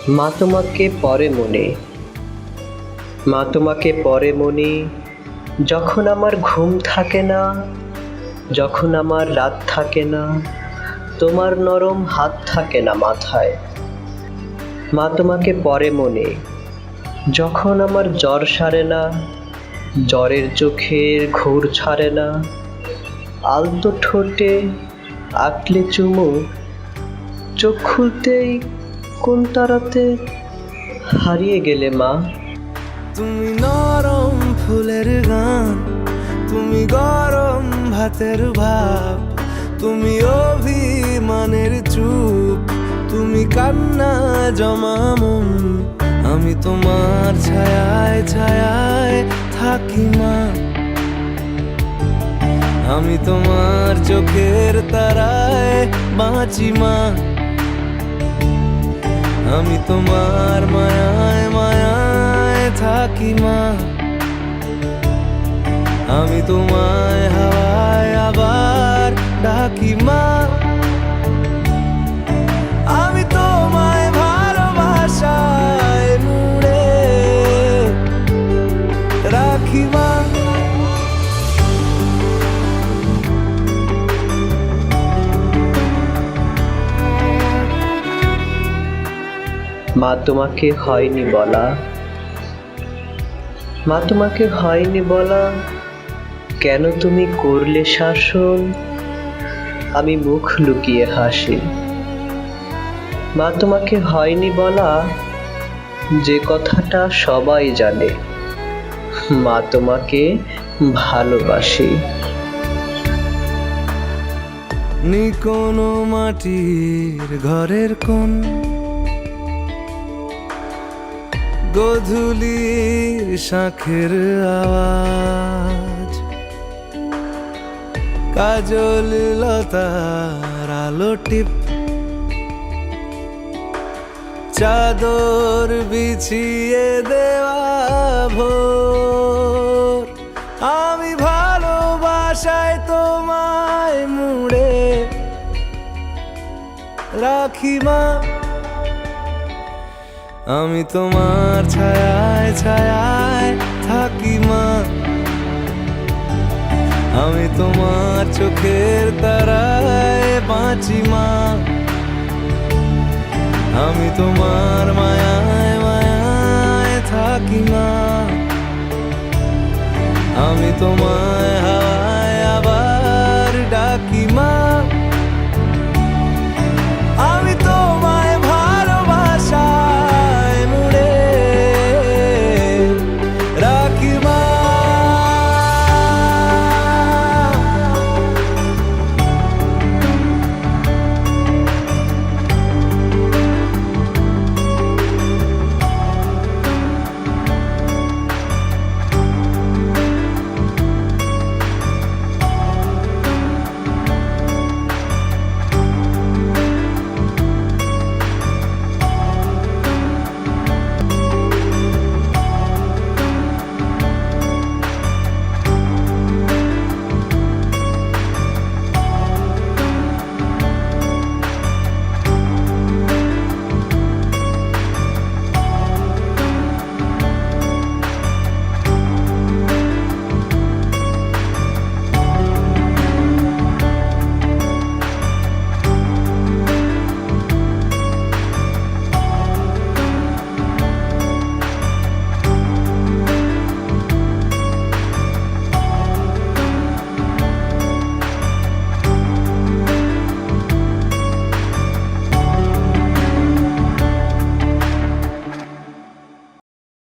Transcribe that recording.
মা তোমাকে পড়ে মনে, মা তোমাকে পড়ে মনে, যখন আমার ঘুম থাকে না, যখন আমার রাত থাকে না, তোমার নরম হাত থাকে না মাথায়। মা তোমাকে পড়ে মনে, যখন আমার জ্বর সারে না, জ্বরের চোখের ঘোর ছাড়ে না, আলতো ঠোঁটে আঁকলে চুমু, চোখ খুলতেই কোন তারাতে হারিয়ে গেলে মা। তুমি নরম ফুলের গান, তুমি গরম ভাতের ভাব, তুমি অভিমানের চুপ, তুমি কান্না জমা মন। আমি তোমার ছায়ায় ছায়ায় থাকি মা, আমি তোমার চোখের তারায় বাঁচি মা, আমি তোমার মায়ায় মায়ায় থাকি মা, আমি তোমায় হাওয়ায় আবার ডাকি মা, আমি তোমায় ভালোবাসায় মুড়ে রাখি মা। মা তোমাকে হয়নি বলা, মা তোমাকে হয়নি বলা, কেন তুমি করলে শাসন, আমি মুখ লুকিয়ে হাসি। মা তোমাকে হয়নি বলা, যে কথাটা সবাই জানে, মা তোমাকে ভালোবাসি। নি কোনো মাটির ঘরের কোন গধূলির শাঁখের আওয়াজ, কাজল লতার আলো টিপ, চাদর বিছিয়ে দেওয়া ভোর, আমি ভালোবাসায় তোমায় মুড়ে রাখি মা, আমি তোমার ছায়ায় ছায়ায় থাকি মা, আমি তোমার চোখের তারায় বাঁচি মা, আমি তোমার মায়ায় মায়ায় থাকি মা, আমি তোমায়